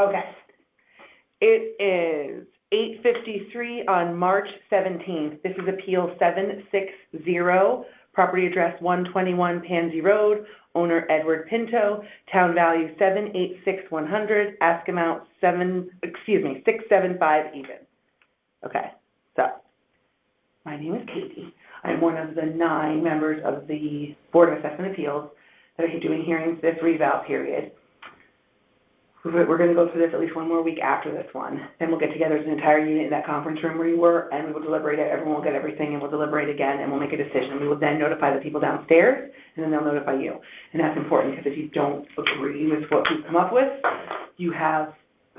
Okay. It is 8:53 on March 17th. This is Appeal 760, property address 121 Pansy Road, owner Edward Pinto, town value 786,100, ask amount 675 even. Okay, so my name is Katie. I'm one of the 9 members of the Board of Assessment Appeals that are doing hearings this reval period. We're going to go through this at least one more week after this one. Then we'll get together as an entire unit in that conference room where you were, and we will deliberate it. Everyone will get everything, and we'll deliberate again, and we'll make a decision. We will then notify the people downstairs, and then they'll notify you. And that's important because if you don't agree with what we've come up with, you have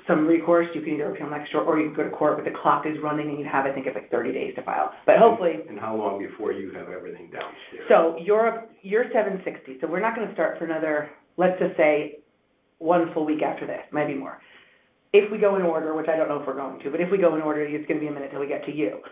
some recourse. You can either appeal next door or you can go to court, but the clock is running, and you have, I think it's like 30 days to file. But hopefully. And how long before you have everything downstairs? So you're 760, so we're not going to start for another, let's just say, one full week after this, maybe more. If we go in order, which I don't know if we're going to, but if we go in order, it's going to be a minute till we get to you.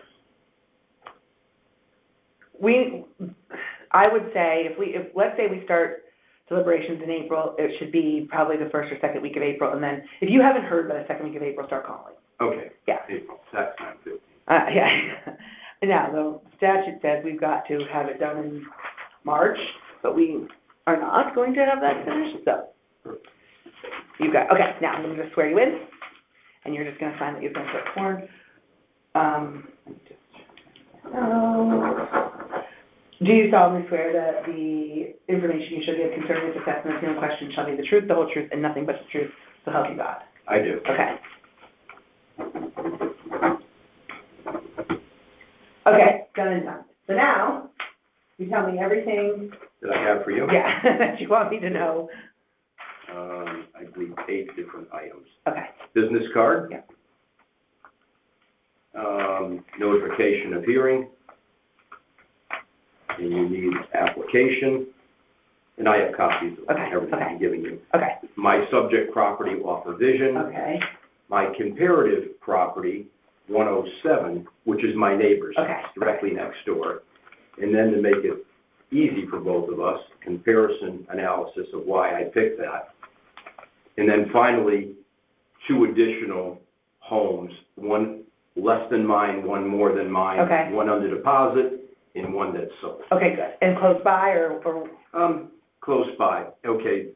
I would say if let's say we start deliberations in April, it should be probably the first or second week of April, and then if you haven't heard by the second week of April, start calling. Okay. Yeah. April. That's time too. Yeah. Now the statute says we've got to have it done in March, but we are not going to have that finished, so. You've got, okay, now I'm going to just swear you in, and you're just going to sign that you've been sworn. Do you solemnly swear that the information you shall give concerning this assessment and question shall be the truth, the whole truth, and nothing but the truth, so help you God? I do. Okay. Okay, done and done. So now, you tell me everything that I have for you? Yeah, that you want me to know. I believe 8 different items. Okay. Business card. Yeah. Notification of hearing. And you need application. And I have copies of everything I'm giving you. Okay. My subject property off revision. Okay. My comparative property, 107, which is my neighbor's house, directly next door. And then to make it easy for both of us, comparison analysis of why I picked that. And then finally, 2 additional homes, one less than mine, one more than mine, one under deposit, and one that's sold. Okay, good. And close by or? Close by. Okay.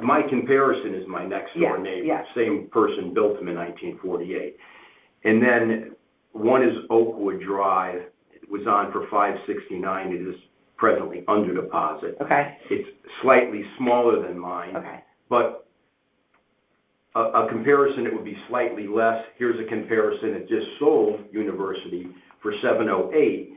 My comparison is my next door neighbor. Yeah. Same person built them in 1948. And then one is Oakwood Drive. It was on for $569. It is presently under deposit. Okay. It's slightly smaller than mine. Okay. But a comparison, it would be slightly less. Here's a comparison. It just sold University for $708.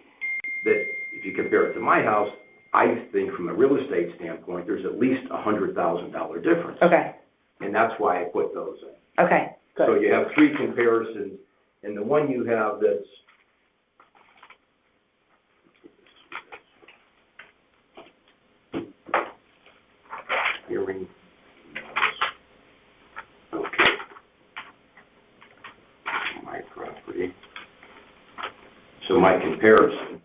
That if you compare it to my house, I think from a real estate standpoint, there's at least $100,000 difference. Okay. And that's why I put those in. Okay. Good. So you have 3 comparisons, and the one you have that's hearing. Okay. My property. So my comparison.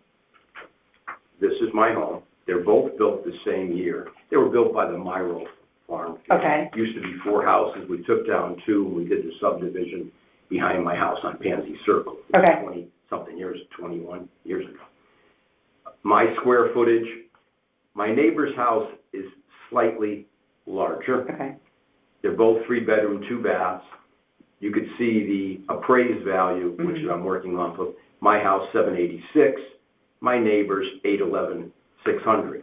This is my home. They're both built the same year. They were built by the Myro farm. Okay. It used to be 4 houses. We took down 2, and we did the subdivision behind my house on Pansy Circle. Okay. 20-something years, 21 years ago. My square footage, my neighbor's house is slightly larger. Okay. They're both 3-bedroom, 2 baths. You could see the appraised value, which I'm working off of. My house, $786. My neighbor's $811,600.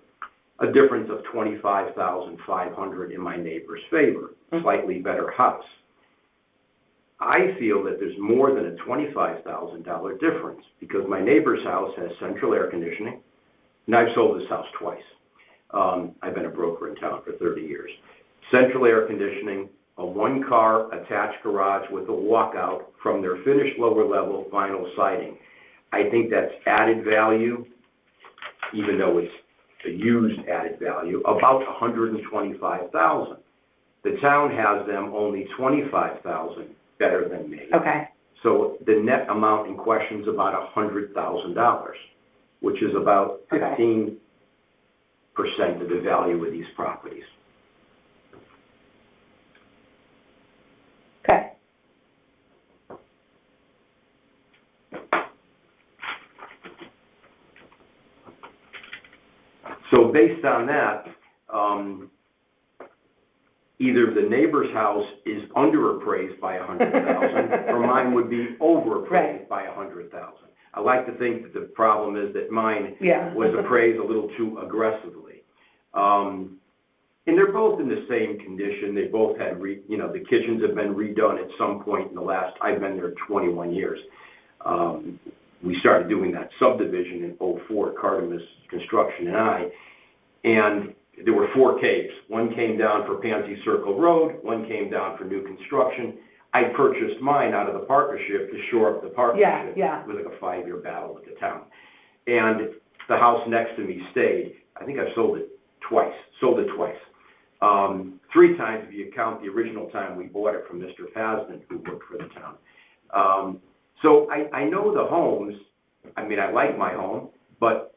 A difference of $25,500 in my neighbor's favor. Slightly better house. I feel that there's more than a $25,000 difference because my neighbor's house has central air conditioning, and I've sold this house twice. I've been a broker in town for 30 years. Central air conditioning, a 1-car attached garage with a walkout from their finished lower level vinyl siding. I think that's added value, even though it's a used added value, about $125,000. The town has them only $25,000 better than me. Okay. So the net amount in question is about $100,000, which is about 15% of the value of these properties. So based on that, either the neighbor's house is underappraised by $100,000 or mine would be overappraised Right. by $100,000. I like to think that the problem is that mine Yeah. was appraised a little too aggressively. And they're both in the same condition. They both had, the kitchens have been redone at some point in the last, I've been there 21 years. We started doing that subdivision in 04, Cardemus Construction and there were 4 capes. One came down for Pansy Circle Road, one came down for new construction. I purchased mine out of the partnership to shore up the partnership. Yeah. It was like a 5-year battle with the town. And the house next to me stayed. I think I've sold it twice. 3 times if you count the original time we bought it from Mr. Fasden, who worked for the town. So I know the homes. I mean, I like my home, but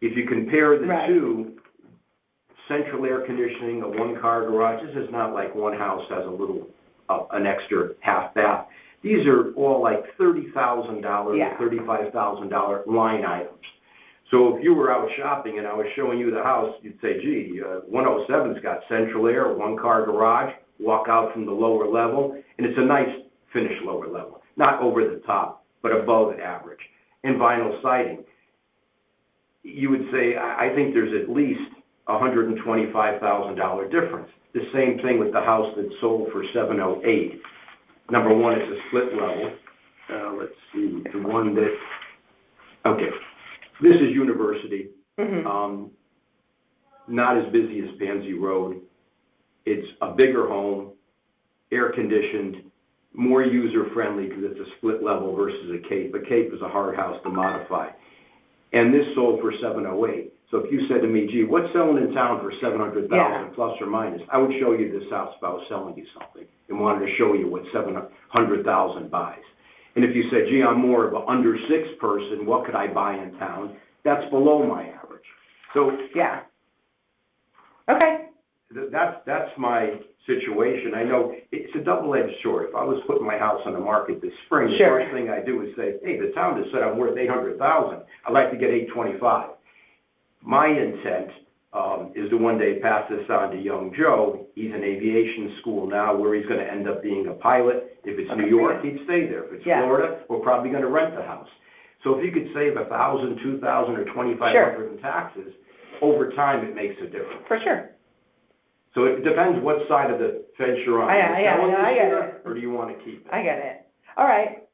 if you compare the two, central air conditioning, a 1-car garage, this is not like one house has a little, an extra half bath. These are all like $30,000 or $35,000 line items. So if you were out shopping and I was showing you the house, you'd say, gee, 107's got central air, 1-car garage, walk out from the lower level, and it's a nice finished lower level. Not over the top, but above average. And vinyl siding. You would say, I think there's at least $125,000 difference. The same thing with the house that sold for $708. Number one, it's a split level. Let's see, the one that, okay, this is University. Not as busy as Pansy Road. It's a bigger home, air conditioned, more user-friendly because it's a split level versus a cape. A cape is a hard house to modify. And this sold for $708. So if you said to me, gee, what's selling in town for $700,000 plus or minus, I would show you this house if I was selling you something and wanted to show you what $700,000 buys. And if you said, gee, I'm more of an under 6 person, what could I buy in town? That's below my average. So yeah. Okay. That's my situation. I know it's a double-edged sword. If I was putting my house on the market this spring, the first thing I do is say, hey, the town just said I'm worth $800,000. I'd like to get $825. My intent is to one day pass this on to young Joe. He's in aviation school now where he's going to end up being a pilot. If it's New York, he'd stay there. If it's Florida, we're probably going to rent the house. So if you could save $1,000, $2,000, or $2,500 in taxes, over time it makes a difference. For sure. So it depends what side of the fence you're on. I get it. Or do you want to keep it? I get it. All right.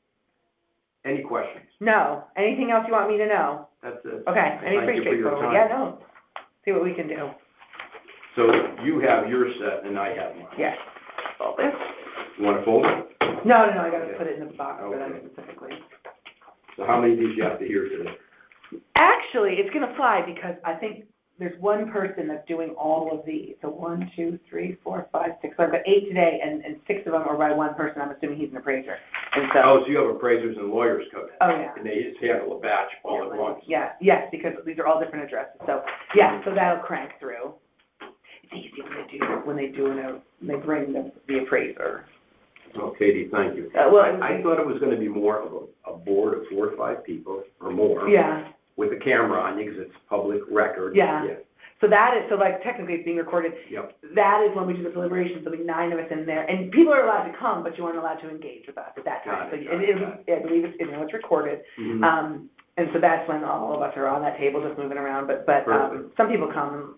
Any questions? No. Anything else you want me to know? That's it. Okay. Thank you for your time. Yeah, no. See what we can do. So you have your set and I have mine. Yes. Fold this. You want to fold it? No, I got to put it in the box for them specifically. So how many of these you have to hear today? Actually, it's going to fly because I think there's one person that's doing all of these. So 1, 2, 3, 4, 5, 6. So I've got 8 today, and 6 of them are by one person. I'm assuming he's an appraiser. And so. So you have appraisers and lawyers come in. Oh, yeah. And they just handle a batch all at once. Yeah, yes, because these are all different addresses. So, yeah, so that'll crank through. It's easy when they bring the appraiser. Oh, Katie, thank you. I thought it was going to be more of a board of 4 or 5 people or more. Yeah. With a camera on you because it's public record. Yeah. So technically it's being recorded. Yep. That is when we do the deliberations. There'll be 9 of us in there. And people are allowed to come, but you aren't allowed to engage with us at that time. I believe it's recorded. Mm-hmm. And so that's when all of us are on that table just moving around. But some people come.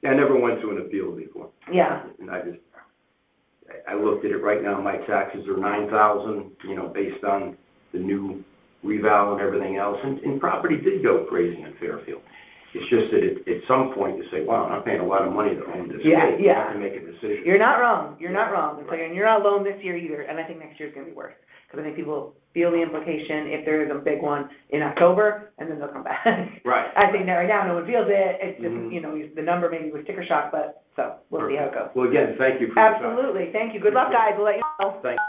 I never went to an appeal before. Yeah. And I looked at it right now. My taxes are $9,000, based on the new reval and everything else. And property did go crazy in Fairfield. It's just that at some point you say, wow, I'm paying a lot of money to own this. You have to make a decision. You're not wrong. You're not wrong. It's and you're not alone this year either. And I think next year's going to be worse. Because I think people feel the implication if there is a big one in October, and then they'll come back. Right. I think right now no one feels it. It's just, the number maybe was sticker shock, but so we'll see how it goes. Well, again, thank you for your time. Absolutely. Thank you. Good luck, guys. We'll let you know. Thank you.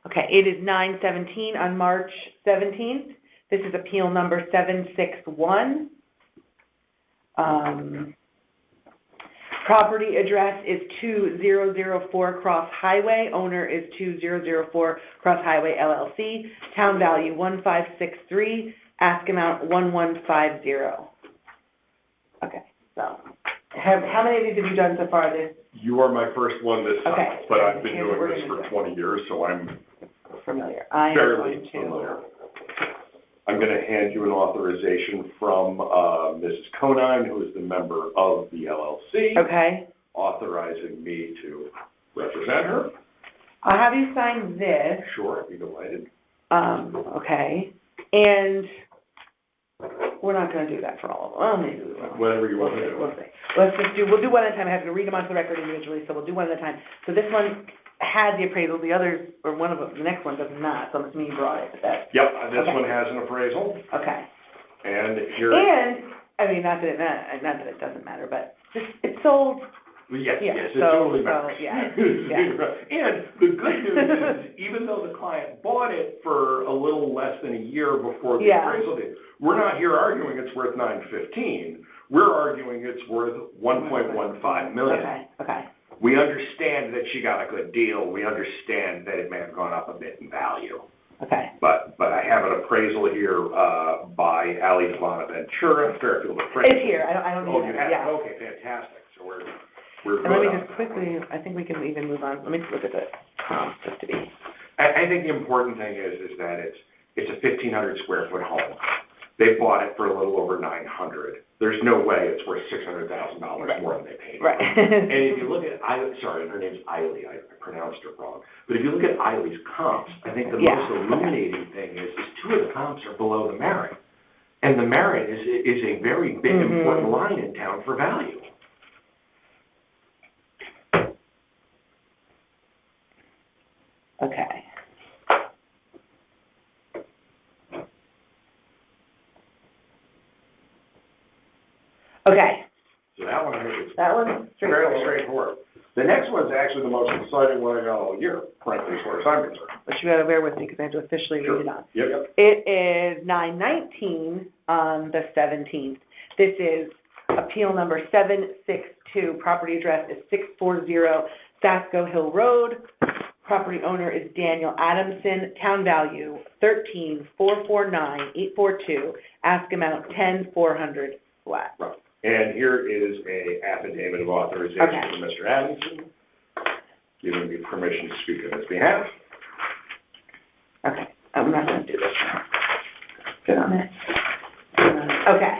Okay, it is 9/17 on March 17th. This is appeal number 761. Property address is 2004 Cross Highway. Owner is 2004 Cross Highway LLC. Town value 1563. Ask amount 1150. Okay, so how many of these have you done so far? You are my first one this time, Okay. but I've been Here's what doing we're this gonna for do. 20 years, so I'm Familiar. I am fairly going to. familiar. I'm going to hand you an authorization from Mrs. Conine, who is the member of the LLC, Okay. authorizing me to represent her. I'll have you sign this. Sure, I'd be delighted. Okay. And we're not going to do that for all of them. Well, maybe we will. Whatever you want to We'll do. see. We'll do one at a time. I have to read them onto the record individually, so we'll do one at a time. So this one had the appraisal, the others, or one of them, the next one does not, so I'm assuming you brought it, but that's, Yep, this Okay. one has an appraisal, okay. and here, And, I mean, not that it doesn't matter, but it's sold, yes, yeah, it so- totally so, matters. yeah, And the good news is, even though the client bought it for a little less than a year before the Yeah. appraisal date, we're not here arguing it's worth $915. We're arguing it's worth $1.15 million. Okay. We understand that she got a good deal. We understand that it may have gone up a bit in value. Okay. But I have an appraisal here by Ali Bonaventura, Fairfield Appraisal. It's here, I don't Oh, need you it, have it? yeah. Okay, fantastic. So we're good And let me on just that. quickly, I think we can even move on, let me look at the comps, just to be, I think the important thing is that it's a 1,500 square foot home. They bought it for a little over $900. There's no way it's worth $600,000 more than they paid. right. And if you look at, sorry, her name's Eiley, I pronounced her wrong. But if you look at Eiley's comps, I think the Yeah. most illuminating thing is two of the comps are below the merit. And the merit is a very big, important line in town for value. Okay. Okay, So that one, I think, is that one's fairly straightforward, straightforward. The next one's actually the most exciting one I got all year, frankly, as far as I'm concerned. but you gotta bear with me, because I have to officially Sure. read it on. Yep. It is 9/19 on the 17th. This is appeal number 762. Property address is 640 Sasco Hill Road. Property owner is Daniel Adamson. Town value $13,449,842. Ask amount $10,400 flat. Right. And here is a affidavit of authorization Okay. from Mr. Adamson, giving me permission to speak on his behalf. Okay, I'm not gonna do this now. Good on it. Okay.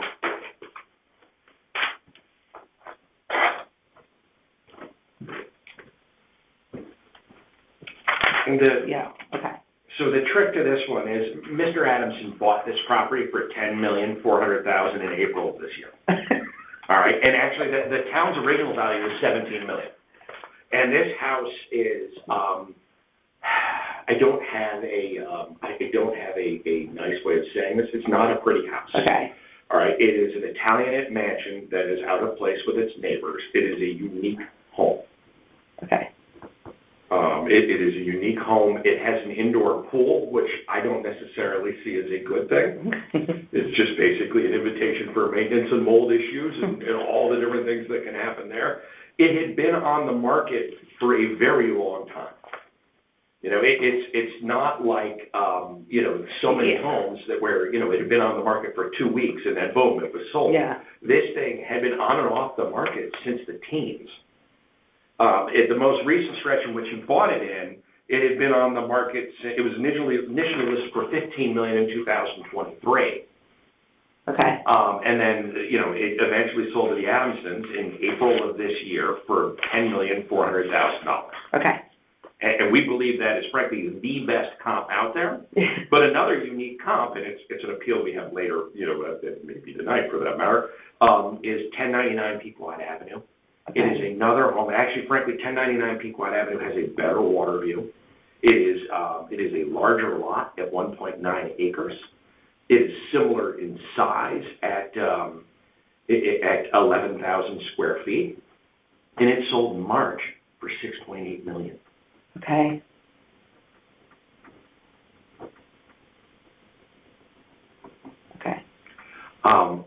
And Yeah, okay. so the trick to this one is, Mr. Adamson bought this property for $10,400,000 in April of this year. All right, and actually, the town's original value is $17 million. And this house is, I don't have a nice way of saying this. It's not a pretty house. Okay. All right, it is an Italianate mansion that is out of place with its neighbors. It is a unique home. Okay. It is a unique home. It has an indoor pool, which I don't necessarily see as a good thing. It's just basically an invitation for maintenance and mold issues and all the different things that can happen there. It had been on the market for a very long time. You know, it's not like, so many homes that where, it had been on the market for 2 weeks and then boom, it was sold. Yeah. This thing had been on and off the market since the teens. The most recent stretch in which he bought it in, it had been on the market, it was initially listed for $15 million in 2023. Okay. And then, it eventually sold to the Adamsons in April of this year for $10,400,000. Okay. And we believe that is frankly the best comp out there. But another unique comp, and it's an appeal we have later, maybe tonight for that matter, is 1099 Pequot Avenue. Okay. It is another home. Actually, frankly, 1099 Pequot Avenue has a better water view. It is a larger lot at 1.9 acres. It is similar in size at 11,000 square feet, and it sold in March for $6.8 million. Okay. Okay.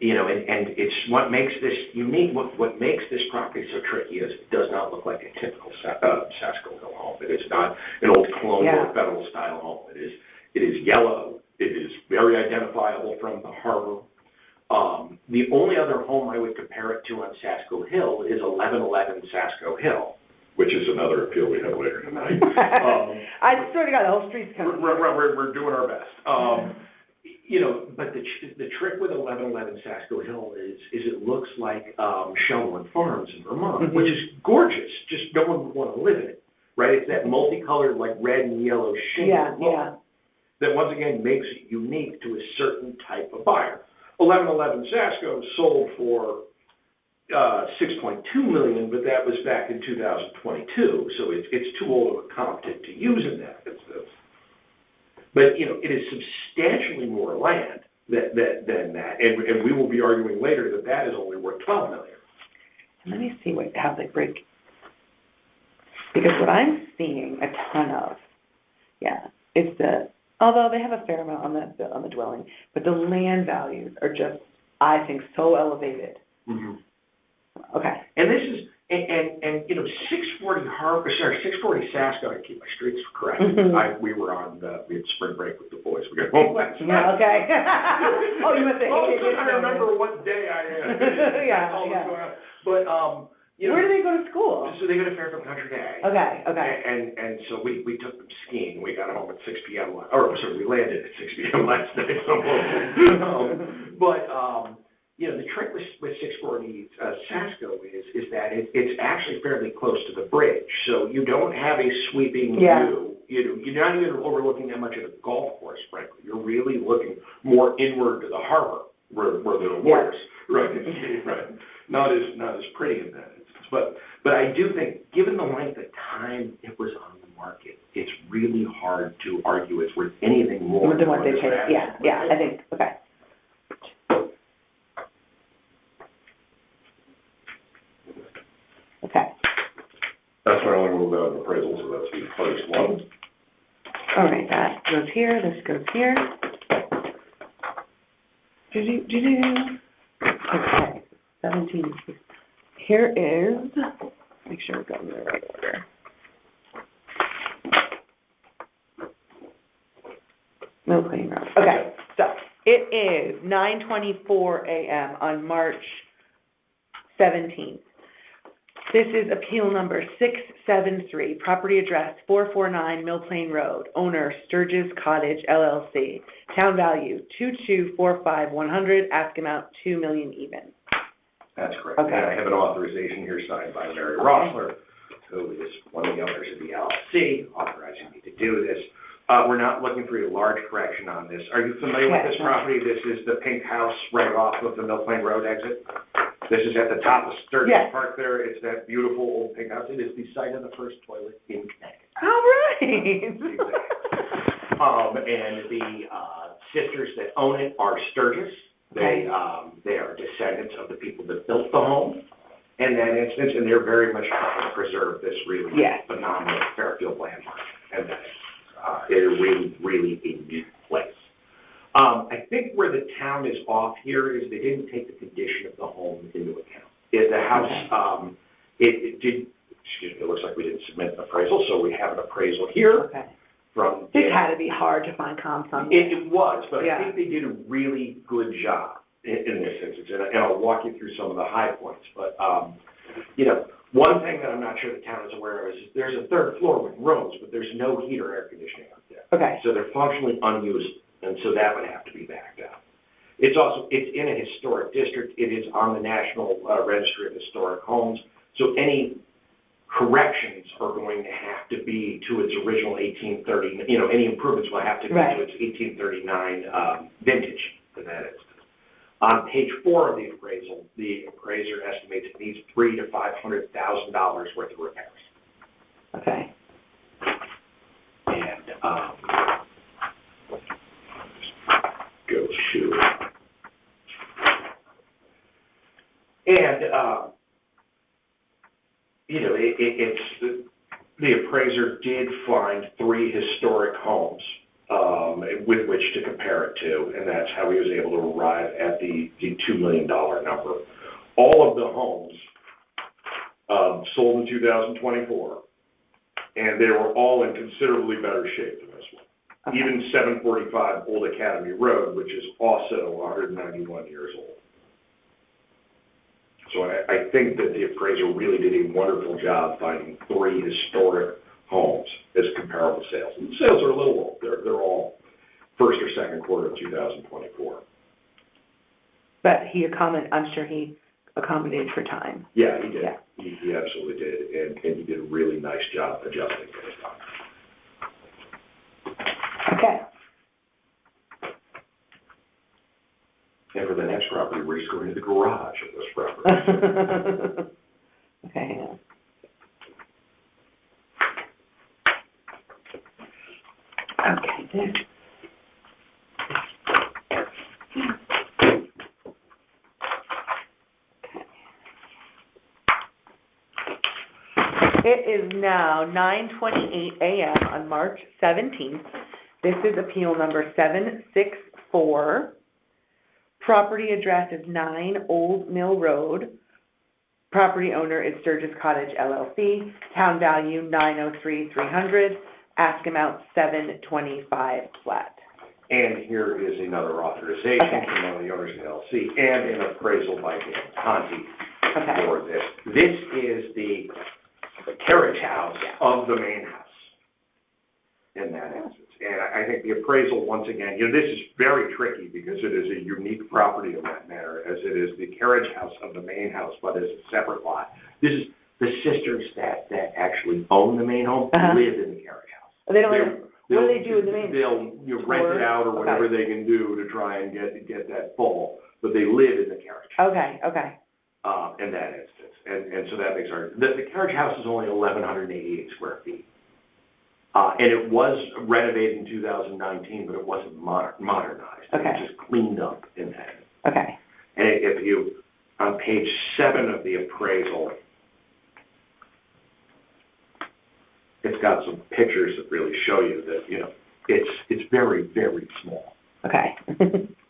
You know, and it's what makes this unique, what makes this property so tricky is it does not look like a typical Sasko Hill home. It is not an old colonial or federal style home. It is yellow. It is very identifiable from the harbor. The only other home I would compare it to on Sasko Hill is 1111 Sasko Hill, which is another appeal we have later tonight. I sort of got the whole streets coming. We're doing our best. You know, but the trick with 1111 Sasko Hill is it looks like Shelbourne Farms in Vermont, which is gorgeous. Just no one would want to live in it, right? It's that multicolored, like red and yellow shingle look that once again makes it unique to a certain type of buyer. 1111 Sasko sold for $6.2 million, but that was back in 2022, so it's too old of a comp to use in that instance. But, you know, it is substantially more land than that, and we will be arguing later that is only worth $12 million. Let me see how they break, because what I'm seeing a ton of, is although they have a fair amount on the dwelling, but the land values are just, I think, so elevated. Mm-hmm. Okay. And this is, and you know, 640 Sasko, to keep my streets correct. Mm-hmm. We had spring break with the boys. We got home last night. Yeah, okay. Oh, you must say, I remember what day I am. Yeah. But, you know, where do they go to school? So they go to Fairfield Country Day. Okay. And so we took them skiing. We got home at 6 p.m. We landed at 6 p.m. last night. You know, the trick with 640 Sasko is that it's actually fairly close to the bridge, so you don't have a sweeping view. You know, you're not even overlooking that much of the golf course, frankly. You're really looking more inward to the harbor where the waters, right? Not as pretty in that instance, but I do think, given the length of time it was on the market, it's really hard to argue it's worth anything more than what they paid. Yeah, I think okay. Okay. That's my only move out of appraisal, so that's the first one. All right, that goes here, this goes here. Okay, 17. Here is, make sure we're going in the right order. Mill Plain Road. Okay, so it is 9:24 a.m. on March 17th. This is appeal number 673, property address 449 Mill Plain Road, owner Sturgis Cottage LLC, town value $2,245,100, ask amount $2 million even. That's correct. Okay. And I have an authorization here signed by Mary Rossler, who is one of the owners of the LLC, authorizing me to do this. We're not looking for a large correction on this. Are you familiar with this property? This is the pink house right off of the Mill Plain Road exit. This is at the top of Sturgis Park there. It's that beautiful old pink house. It is the site of the first toilet in Connecticut. All right. Exactly. And the sisters that own it are Sturgis. They are descendants of the people that built the home in that instance, and they're very much trying to preserve this really phenomenal Fairfield landmark. And it is really, really a neat place. I think where the town is off here is they didn't take the condition of the home into account. The house, it looks like we didn't submit an appraisal, so we have an appraisal here. Okay. This had to be hard to find comps on this. It was, but I think they did a really good job in this instance, and I'll walk you through some of the high points. But, you know, one thing that I'm not sure the town is aware of is there's a third floor with rooms, but there's no heat or air conditioning out there. Okay. So they're functionally unused, and so that would have to be backed out. It's in a historic district. It is on the National Registry of Historic Homes, so any corrections are going to have to be to its original 1830, you know, any improvements will have to be to its 1839 vintage in that instance. On page 4 of the appraisal, the appraiser estimates it needs $300,000 to $500,000 worth of repairs. Okay. And go to, and you know, it's the appraiser did find 3 historic homes with which to compare it to, and that's how he was able to arrive at the $2 million number. All of the homes sold in 2024, and they were all in considerably better shape than this one. Okay. Even 745 Old Academy Road, which is also 191 years old. So I think that the appraiser really did a wonderful job finding 3 historic homes as comparable sales. And the sales are a little old. They're all first or second quarter of 2024. But I'm sure he accommodated for time. Yeah, he did. Yeah. He absolutely did, and he did a really nice job adjusting for his time. Okay. And for the next property, we're just going to the garage of this property. Okay, hang on. Okay, there. It is now 9:28 a.m. on March 17th. This is appeal number 764. Property address is 9 Old Mill Road. Property owner is Sturgis Cottage LLC. Town value $903,300. Ask amount $725 flat. And here is another authorization Okay. from one of the owners of the LLC and an appraisal by Dan Conti Okay. for this. This is the carriage house of the main house in that instance. And I think the appraisal, once again, this is very tricky because it is a unique property in that manner, as it is the carriage house of the main house, but as a separate lot. This is the sisters that actually own the main home live in the carriage house. They don't what do they do in the main? They'll rent it out or whatever they can do to try and get that full, but they live in the carriage house. Okay. In that instance. And so that makes the carriage house is only 1,188 square feet. And it was renovated in 2019, but it wasn't modernized. Okay. It was just cleaned up in that. Okay. And if you, on page 7 of the appraisal, it's got some pictures that really show you that, it's very, very small. Okay.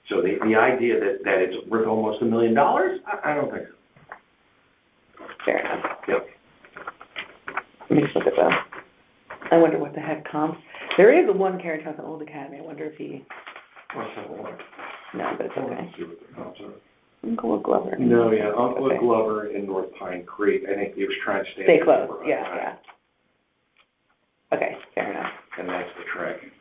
So the idea that it's worth almost $1 million, I don't think so. Fair enough. Yep. Let me just look at that. I wonder what the heck comps. There is one carriage house in Old Academy. I wonder if he. Let's have a look. No, but it's okay. Let's see what the comps are. Uncle Glover. No, yeah, Uncle Glover in North Pine Creek. I think he was trying to stay close. Yeah. Okay, fair enough. And that's the trick.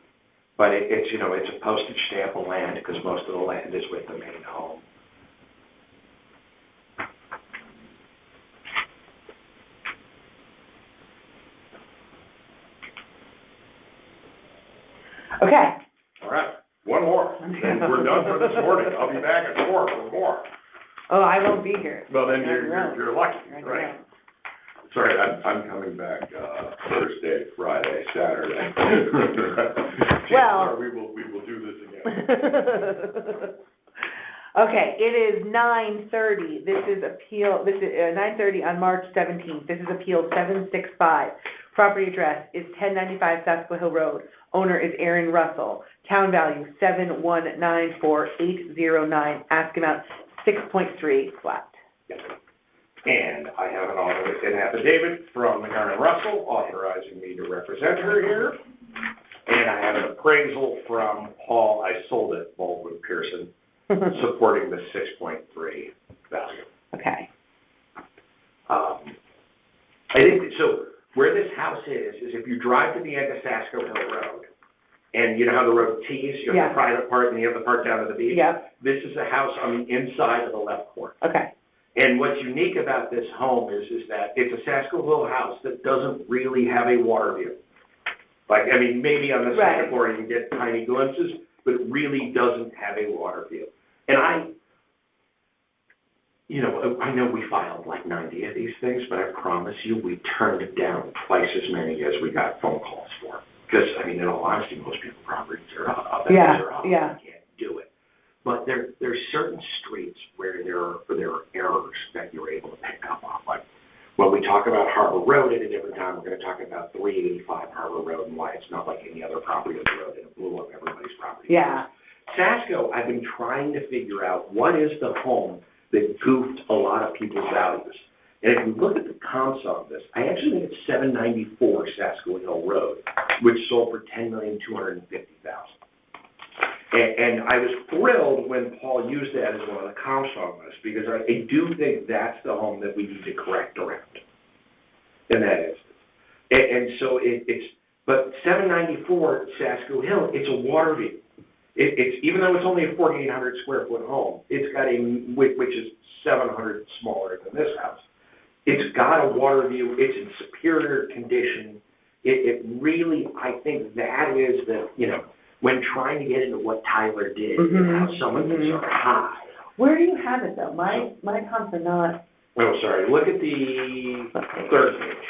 But it's a postage stamp of land because most of the land is with the main home. Okay. All right, one more. And we're done for this morning. I'll be back at 4 for more. Oh, I won't be here. Well, then you're lucky, You're right? Sorry, I'm coming back Thursday, Friday, Saturday. Well, we will do this again. Okay, it is 9:30. This is 9:30 on March 17th. This is appeal 765. Property address is 1095 Saskville Hill Road. Owner is Aaron Russell. Town value $7194809. Ask amount $6.3 flat. Yes. And I have an affidavit from Aaron Russell authorizing me to represent her here. And I have an appraisal from Paul, I sold it, Baldwin Pearson, supporting the 6.3 value. Okay. I think, so where this house is if you drive to the end of Saskville Hill Road, and you know how the road tees, you have the private part and you have the part down to the beach? Yep. This is a house on the inside of the left corner. Okay. And what's unique about this home is that it's a Saskville Hill house that doesn't really have a water view. Maybe on the second floor you can get tiny glimpses, but it really doesn't have a water view. And I know we filed like 90 of these things, but I promise you we turned down twice as many as we got phone calls for. Because, in all honesty, most people's properties are up. You can't do it. But there's certain streets where there are errors that you're able to pick up on. Like when we talk about Harbor Road at a different time, we're going to talk about 385 Harbor Road and why it's not like any other property on the road, and it blew up everybody's property. Yeah. Sasko, I've been trying to figure out what is the home that goofed a lot of people's values. And if you look at the comps on this, I actually think it's 794 Sasko Hill Road, which sold for $10,250,000. And I was thrilled when Paul used that as one of the comps on this, because I do think that's the home that we need to correct around in that instance. And so but 794 Sasko Hill, it's a water view. It's even though it's only a 4,800 square foot home, it's got which is 700 smaller than this house. It's got a water view. It's in superior condition. It really, I think that is when trying to get into what Tyler did and how someone can sort of hide. Where do you have it though? My comps are not. Oh, sorry. Look at the third page.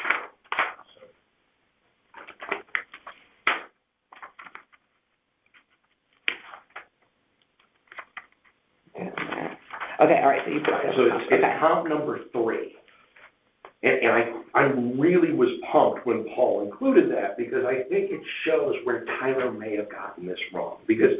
Okay, all right, so you put it. So it's comp number 3. And I really was pumped when Paul included that, because I think it shows where Tyler may have gotten this wrong. Because,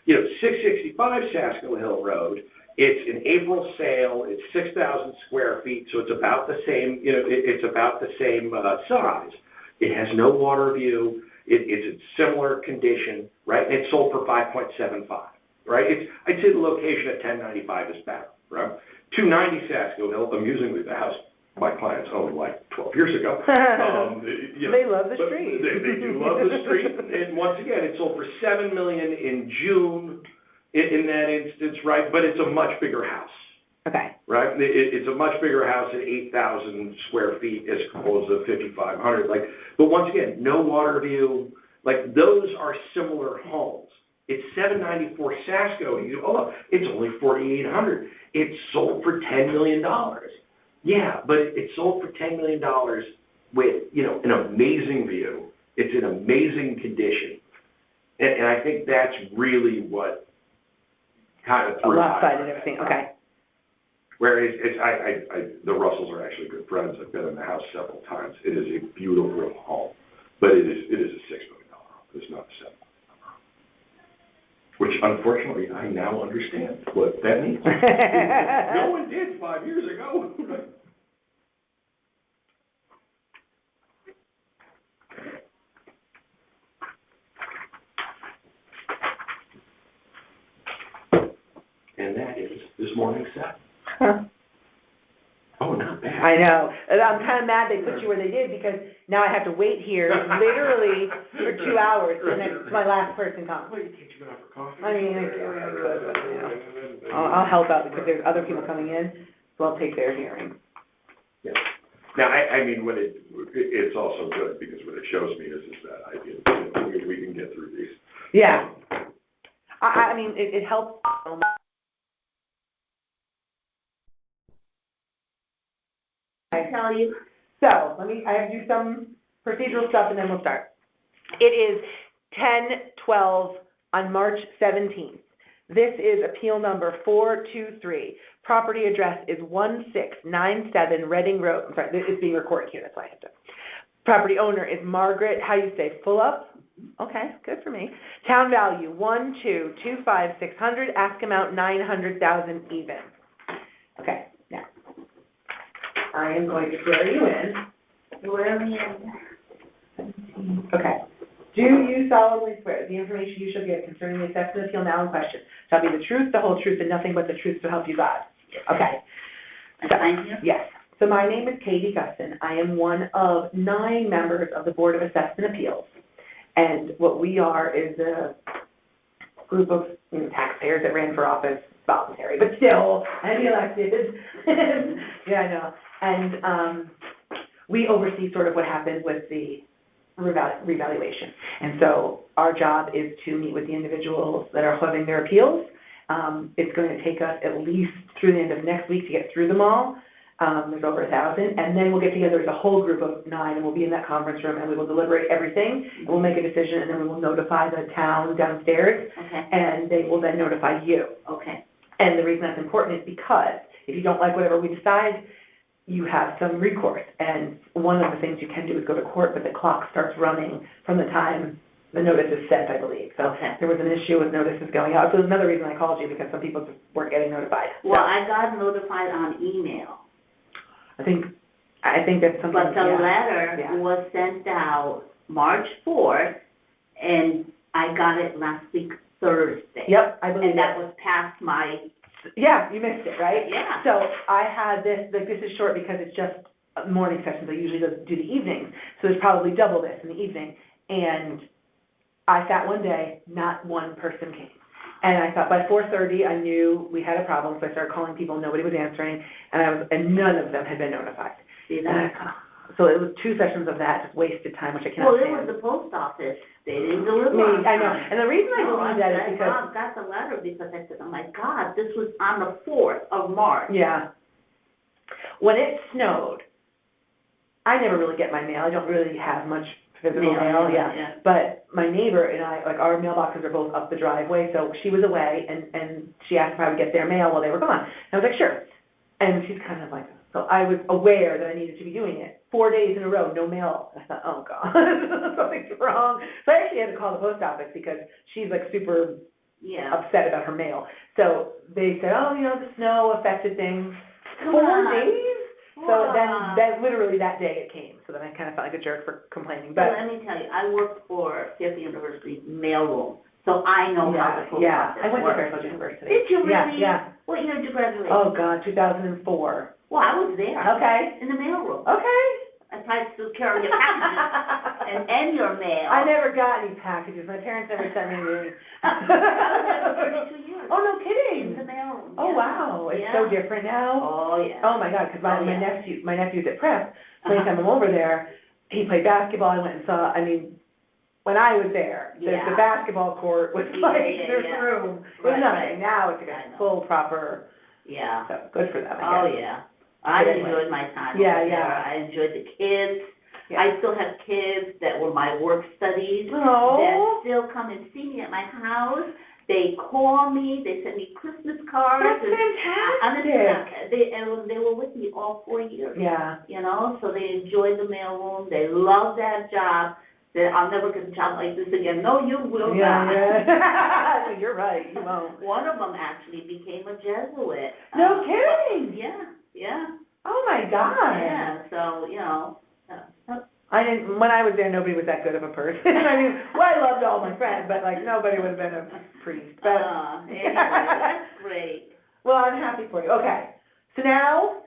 665 Sasko Hill Road, it's an April sale, it's 6,000 square feet, so it's about the same, it's about the same size. It has no water view, it's in similar condition, right? And it sold for 5.75, right? I'd say the location at 1095 is better, right? 290 Sasko Hill, amusingly, the house my clients owned like 12 years ago. They love the street. They do love the street. And once again, it sold for $7 million in June in that instance, right? But it's a much bigger house. Okay. Right? It's a much bigger house at 8,000 square feet as opposed to 5,500. But once again, no water view. Those are similar homes. It's 794 Sasko. Look, it's only 4,800. It sold for $10 million. Yeah, but it sold for $10 million with, an amazing view. It's in amazing condition. And I think that's really what kind of threw lopsided everything. Okay. Whereas the Russells are actually good friends. I've been in the house several times. It is a beautiful home, but it is a $6 million home. It's not a $7 million home. Which, unfortunately, I now understand what that means. No one did 5 years ago. And that is this morning's set. Huh. Oh, not bad. I know. I'm kind of mad they put you where they did, because now I have to wait here literally for 2 hours, and then my last person comes. Well, you can't you go out for coffee? I mean, I'll help out because there's other people coming in, so I'll take their hearing. Yeah. Now, I mean, it's also good, because what it shows me is that we can get through these. Yeah. I mean, it helps. I tell you. So I have to do some procedural stuff and then we'll start. It is 10/12 on March 17th. This is appeal number 423. Property address is 1697 Reading Road. I'm sorry, it's being recorded here, that's why I have to. Property owner is Margaret, how you say, Fulop? Okay, good for me. Town value, 1,225,600. Ask amount, 900,000 even. Okay, now. I am going to swear you in. Swear me in. Okay. Do you solemnly swear that the information you shall give concerning the assessment appeal now in question shall be the truth, the whole truth, and nothing but the truth to help you God? Okay. Yes. So my name is Katie Guston. I am one of 9 members of the Board of Assessment Appeals. And what we are is a group of taxpayers that ran for office, voluntary, but still, and elected. Yeah, I know. And we oversee sort of what happened with the revaluation. And so our job is to meet with the individuals that are having their appeals. It's going to take us at least through the end of next week to get through them all. There's over 1,000, and then we'll get together as a whole group of 9, and we'll be in that conference room, and we will deliberate everything, and we'll make a decision, and then we will notify the town downstairs, Okay. and they will then notify you. Okay. And the reason that's important is because if you don't like whatever we decide, you have some recourse, and one of the things you can do is go to court, but the clock starts running from the time the notice is sent, I believe. So Okay. there was an issue with notices going out. So another reason I called you, because some people just weren't getting notified. So Well, I got notified on email, I think that's something, but the yeah. letter Yeah. was sent out March 4th, and I got it last week, Thursday. Yep, I believe And that it. was past my, Yeah, you missed it, right? yeah. So I had this, like, this is short because it's just morning sessions. I usually do the evenings. So there's probably double this in the evening. And I sat one day, not one person came. And I thought by 4:30, I knew we had a problem, so I started calling people, nobody was answering, and none of them had been notified. See And I that? thought, so it was 2 sessions of that, just wasted time, which I Well, cannot it was stand. the post office, they didn't deliver on I know, time. and the reason I No, believe that is I because, got the letter because I said, oh my God, this was on the 4th of March. yeah. When it snowed, I never really get my mail, I don't really have much physical mail, yeah. But my neighbor and I, like, our mailboxes are both up the driveway, so she was away, and she asked if I would get their mail while they were gone. And I was like, sure. And she's kind of like, so I was aware that I needed to be doing it. 4 days in a row, no mail. I thought, oh God, something's wrong. So I actually had to call the post office because she's like super Yeah. upset about her mail. So they said, oh, the snow affected things. Come 4 on. days? So Wow. then literally that day it came. So then I kind of felt like a jerk for complaining. So But let me tell you, I worked for Fairfield University mailroom, so I know how the post yeah, office I went to works. Fairfield University. Did you Yeah, really? yeah. What year did you graduate? Oh God, 2004. Well, I was there, Okay, in the mailroom. okay. I tried to carry your packages and your mail. I never got any packages. My parents never sent me anything. I was there for 32 years. Oh, no In kidding. the mailroom. Oh, yeah. wow. It's Yeah. so different now. Oh, yeah. Oh, my God, because my Oh, yeah. nephew's at prep. So anytime Uh-huh. I'm over there, he played basketball. I went and saw, when I was there, the Yeah. basketball court was Yeah, like yeah, this yeah. room. It was Right, nothing. right. Now it's like I a know. full proper, Yeah. so good for them, I Oh, guess. yeah. I But anyway. enjoyed my time Yeah, over yeah. there. I enjoyed the kids. Yeah. I still have kids that were my work studies that Oh, still come and see me at my house. They call me, they send me Christmas cards. that's and honestly, fantastic. they were with me all 4 years. Yeah. So they enjoyed the mailroom, they loved that job. That I'll never get a job like this again. No, you will not. Yeah. You're right, you won't. One of them actually became a Jesuit. No kidding. Yeah. Oh, my God. Yeah, so, When I was there, nobody was that good of a person. I loved all my friends, but like, nobody would have been a priest, but. anyway, that's great. Well, I'm happy for you. Okay. So now,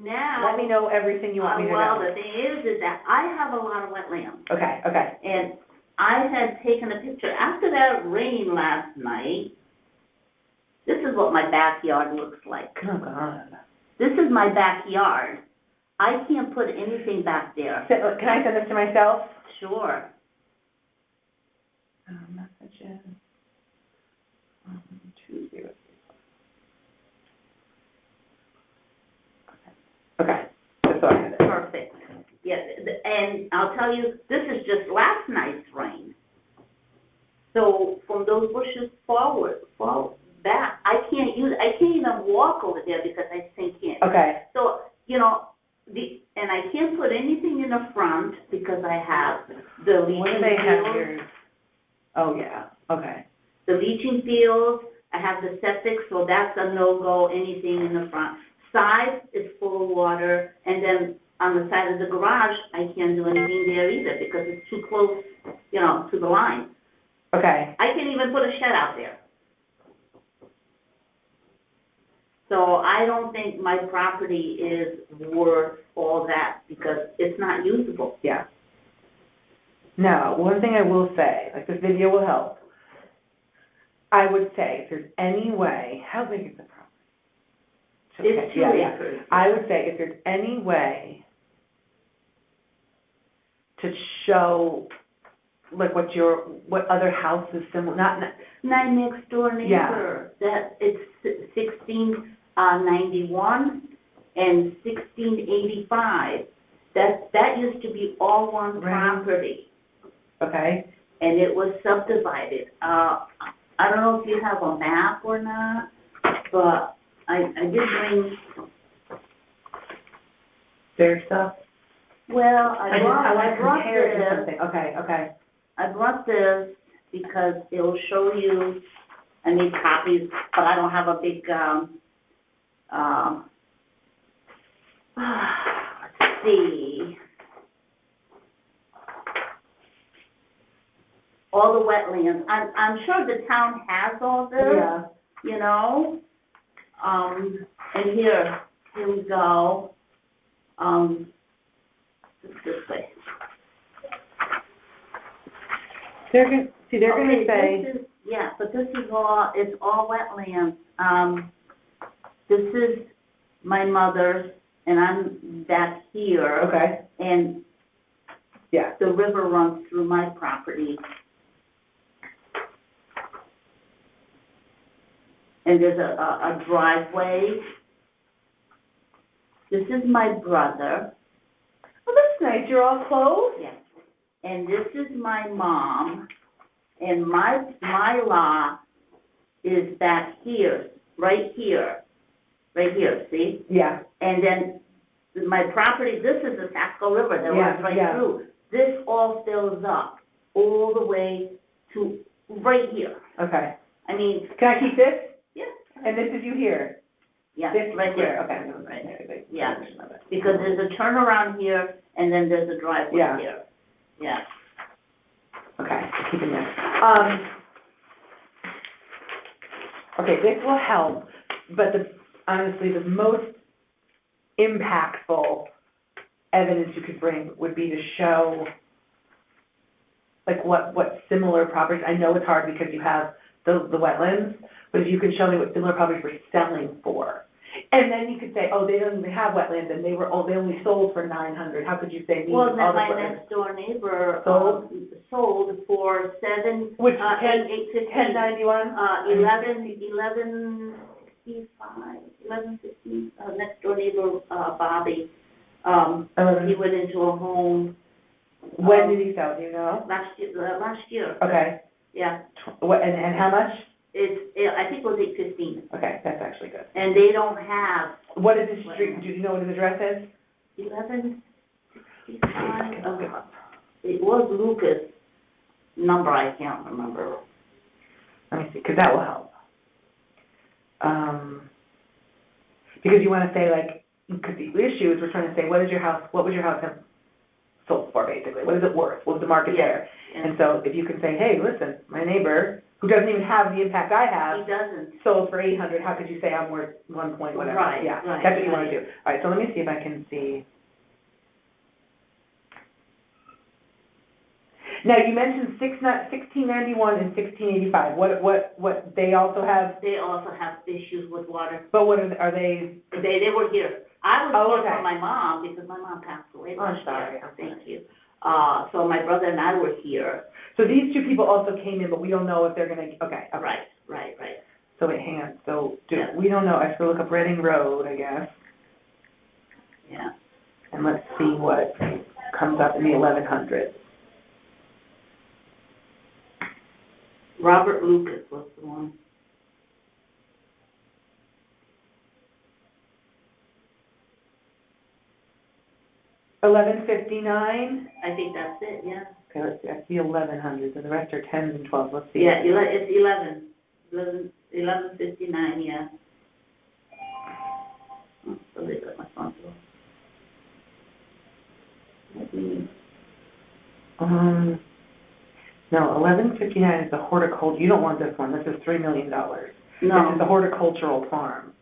Now. let me know everything you want me to Well, know. the thing is that I have a lot of wetlands. Okay, okay. And I had taken a picture, after that rain last night, this is what my backyard looks like. Oh, God. This is my backyard. I can't put anything back there. Can I send this to myself? Sure. Messages. 203. Okay. Just so I have it. Perfect. Yeah, and I'll tell you, this is just last night's rain. So from those bushes back, I can't even walk over there because I sink in. Okay. So, and I can't put anything in the front because I have the leaching fields. What do they have here? Oh, yeah, okay. The leaching fields, I have the septic, so that's a no-go, anything in the front. Side is full of water, and then on the side of the garage, I can't do anything there either because it's too close, to the line. Okay. I can't even put a shed out there. So I don't think my property is worth all that because it's not usable. Yeah. Now, one thing I will say, like this video will help. I would say if there's any way, how big is the property? It's 2 acres. I would say if there's any way to show, like what other houses similar, not My next door neighbor, that it's 1691 and 1685. That used to be all one property. Okay. And it was subdivided. I don't know if you have a map or not, but I did bring. Their stuff. Well, I want to compare it to something. Okay. I brought this because it'll show you, I made copies, but I don't have a big, let's see. All the wetlands, I'm sure the town has all this. Yeah. You know, and here we go, this way. They're gonna Okay, say, this is, yeah, but this is all, it's all wetlands. This is my mother's, and I'm back here. okay, And yeah, the river runs through my property. And there's a driveway. This is my brother. oh, that's nice, you're all close? Yeah. And this is my mom. And my lot is back here, right here, see? Yeah, And then my property, this is the Saco River that Yeah, runs right yeah. through. This all fills up all the way to right here. okay. I mean, Can I keep this? yeah, And this is you here? yeah, This right here, here. okay. Right. Yeah. Because there's a turnaround here, and then there's a driveway Yeah. here. Yeah. Okay, keeping this. Okay, this will help, but honestly, the most impactful evidence you could bring would be to show, like, what similar properties, I know it's hard because you have the wetlands, but if you can show me what similar properties were selling for. And then you could say, oh, they don't even have wetlands, and they only sold for 900, how could you say these? Well, then all the my wetlands- next door neighbor, Sold? sold for seven, Which, 850. 1091? 1165, next door neighbor, Bobby, he 11. went into a home When did he sell, do you know? last year, Okay, yeah. what, and how much? I think it was 815, Okay, that's actually good. and they don't have What is his street, do you know what his address is? 1165, it was Lucas, number I can't remember. Let me see, because that will help. Because you want to say, like, because the issue is we're trying to say, what would your house have sold for, basically? What is it worth? What was the market there? Yeah. And so if you can say, hey, listen, my neighbor, who doesn't even have the impact I He have, doesn't. sold for 800, how could you say I'm worth 1 point whatever? Right, Yeah, right, that's what you want right. to do. All right, so let me see if I can see. Now, you mentioned 1691 and 1685. What, they also have, They also have issues with water. but what are they? They were here. I was Oh, here okay. for my mom because my mom passed away Oh, last sorry, year. I'm Thank you. So my brother and I were here. So these two people also came in, but we don't know if they're gonna, okay. Right. So wait, hang on, so, Yeah. we don't know, I have to look up Reading Road, I guess, Yeah. and let's see what comes up in the 1100s. Robert Lucas was the one. $1159, I think that's it, yeah. okay, let's see, I see 1100s, and the rest are 10s and 12s, let's see. Yeah, it's 1159, yeah. Oh, somebody got my phone door. No, 1159 is the horticulture, you don't want this one, this is $3 million. This is the No, horticultural farm.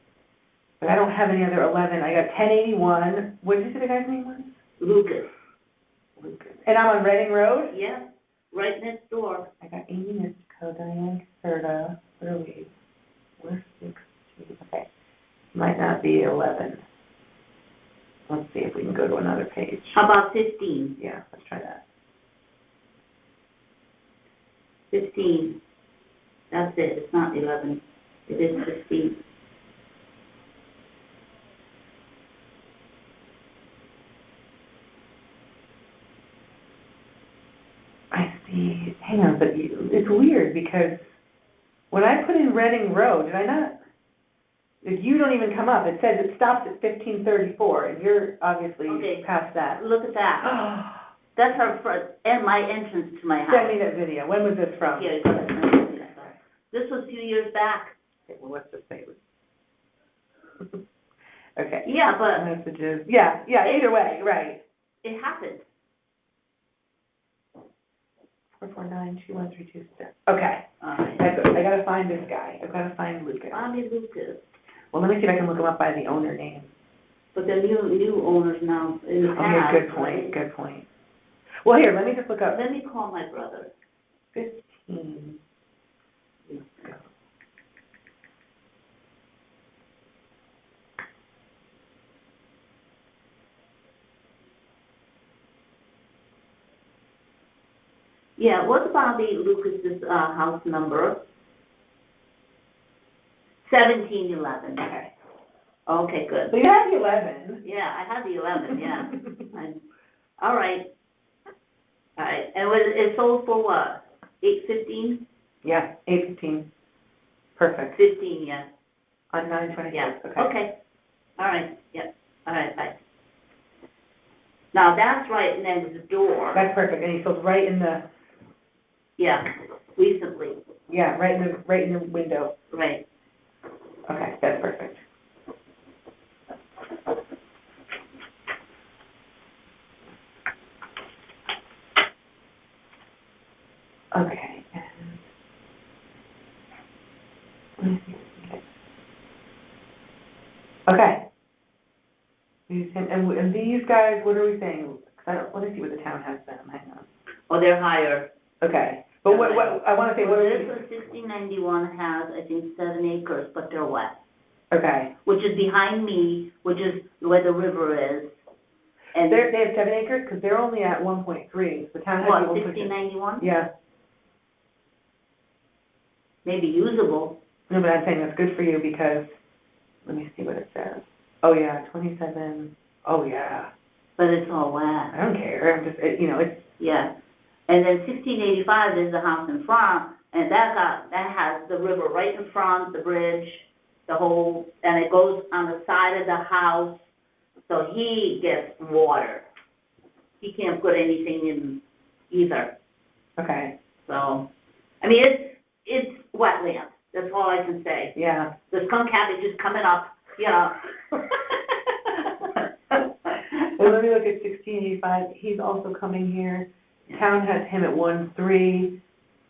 But I don't have any other 11, I got 1081, what did you say the guy's name was? Lucas, Lucas. And I'm on Reading Road? yeah, right next door. I got Amy Nistico, Diane Caserta, where are we? We're 16, okay. Might not be 11. Let's see if we can go to another page. How about 15? Yeah, let's try that. 15. That's it, it's not 11. It is 15. I see, hang on, but it's weird because when I put in Reading Road, did I not? You don't even come up, it says it stops at 1534, and you're obviously Okay. past that. Look at that. That's her front, and my entrance to my house. Send me that video. When was this from? Here, go ahead. This was a few years back. Okay, well, let's just say it was. Okay. Yeah, but Messages. Yeah, either way, right. it happened. 449-2132. Okay. All right. I gotta find this guy. I've gotta find Lucas. Bobby Lucas. Well, let me see if I can look him up by the owner name. But the new owners now in the past. Okay, good point, good point. Well, here, let me just look up Let me call my brother. 15. Yeah, what's Bobby Lucas's house number? 1711. Okay. Okay, good. So you have the 11. Yeah, I had the 11, yeah. All right. All right, and it sold for what? 815? Yeah, 815. Perfect. 15, yeah. On 9/26. Yeah, Okay. okay. All right, yep. All right, bye. Now, that's right next door. That's perfect. And he sold right in the, Yeah, recently, yeah, right in the window. right. Okay, that's perfect. Okay. Let me see. Okay. And these guys, what are we saying? 'Cause let me see what the town has them. Hang on. Oh, they're higher. Okay. But what I want to say, what Well, are this we? one, 1691 has, I think, 7 acres, but they're wet, Okay. which is behind me, which is where the river is. And They have 7 acres because they're only at 1.3. The town has what, 1.2. 1691? Yeah. Maybe usable. No, but I'm saying that's good for you because, let me see what it says. Oh, yeah, 27. Oh, yeah. But it's all wet. I don't care. I'm just, it's, Yeah. And then 1685 is the house in front, and that has the river right in front, the bridge, the whole, and it goes on the side of the house, so he gets water. He can't put anything in either, okay. so, I mean, it's wetland, that's all I can say. Yeah. The skunk cabbage is coming up, you know. Well, let me look at 1685. He's also coming here. Town has him at 1.3.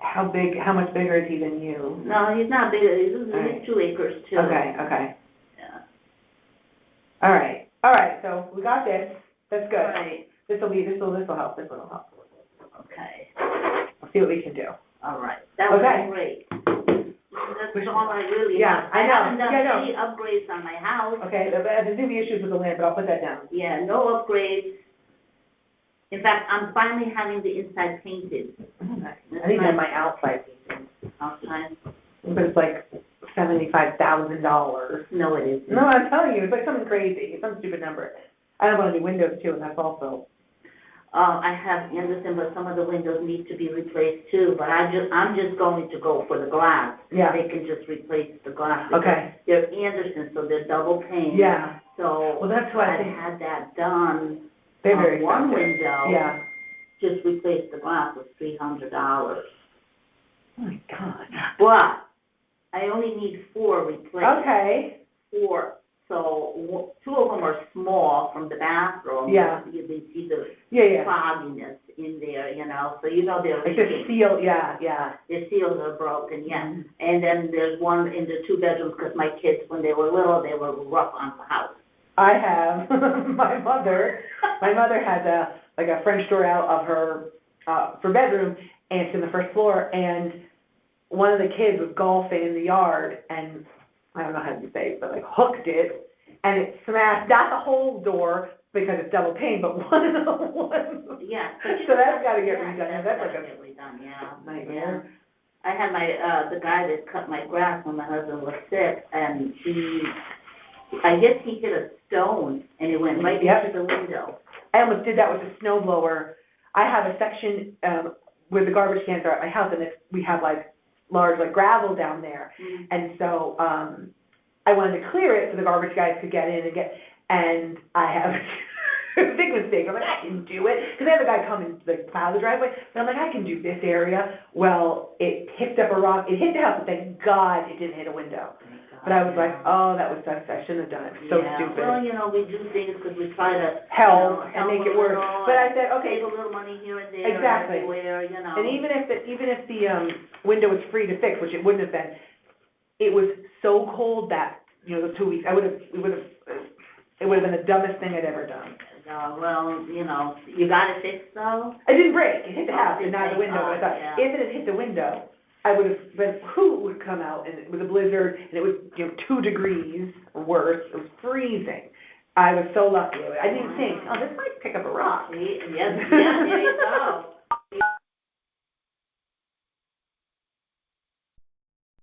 How much bigger is he than you? No, he's not big, he's Right. 2 acres too. Okay. Yeah. All right, so we got this. That's good. Right, This will help. This will help. okay. We'll see what we can do. All right, that was Okay. great. That's all I really Yeah, have. I know. haven't done Yeah, I know. any upgrades on my house. Okay, there's gonna be issues with the land, but I'll put that down. Yeah, no upgrades. In fact, I'm finally having the inside painted I think that's my outside painting, outside. but it's like $75,000. No, it isn't. No, I'm telling you, it's like something crazy, it's some stupid number. I don't want to do windows too, and that's also, I have Anderson, but some of the windows need to be replaced too, but I'm just going to go for the glass. yeah, They can just replace the glass. because okay, They're Anderson, so they're double pane. yeah. So Well, that's what I I think, had that done. they're very One expensive. window. Yeah. Just replace the glass was $300. Oh my God. But I only need 4 replaced. Okay, 4. So 2 of them are small from the bathroom. Yeah. You can see the yeah. fogginess in there, you know, so you know they're Like the leaking. seal, yeah. The seals are broken, yeah. Mhm. And then there's one in the 2 bedrooms because my kids, when they were little, they were rough on the house. I have, my mother has a French door out of her, for bedroom, and it's in the first floor, and one of the kids was golfing in the yard, and I don't know how to say it, but hooked it, and it smashed, not the whole door, because it's double pane, but one of the ones. Yeah. So that's gotta get redone, That's that's gotta like get redone, yeah. a nightmare. I had my, the guy that cut my grass when my husband was sick, and I guess he hit a stone, and it went right Yep. into the window. I almost did that with the snow blower. I have a section, where the garbage cans are at my house, and we have large gravel down there. Mm. And so, I wanted to clear it so the garbage guys could get in and I have 6 big mistake. I'm like, I can do it. Because I have a guy come and like plow the driveway, but I'm like, I can do this area. Well, it picked up a rock, it hit the house, but thank God it didn't hit a window. But I was like, oh, that was such, I shouldn't have done it, so Yeah, stupid. well, you know, we do things because we try to. Help you know, and make help it a work. little But I and said, okay, save a little money here and there. Exactly. Everywhere, you know. and even if the window was free to fix, which it wouldn't have been, it was so cold that, those 2 weeks, it would have been the dumbest thing I'd ever done. Well, you know, you got it fixed though? It didn't break, it hit the Oh, house it and not the didn't window, but I break. thought, Yeah. if it had hit the window, I would have been, who would come out, and it was a blizzard, and it was, 2 degrees or worse, it was freezing. I was so lucky, I didn't even think, oh, this might pick up a rock. Yes, yeah, there you go.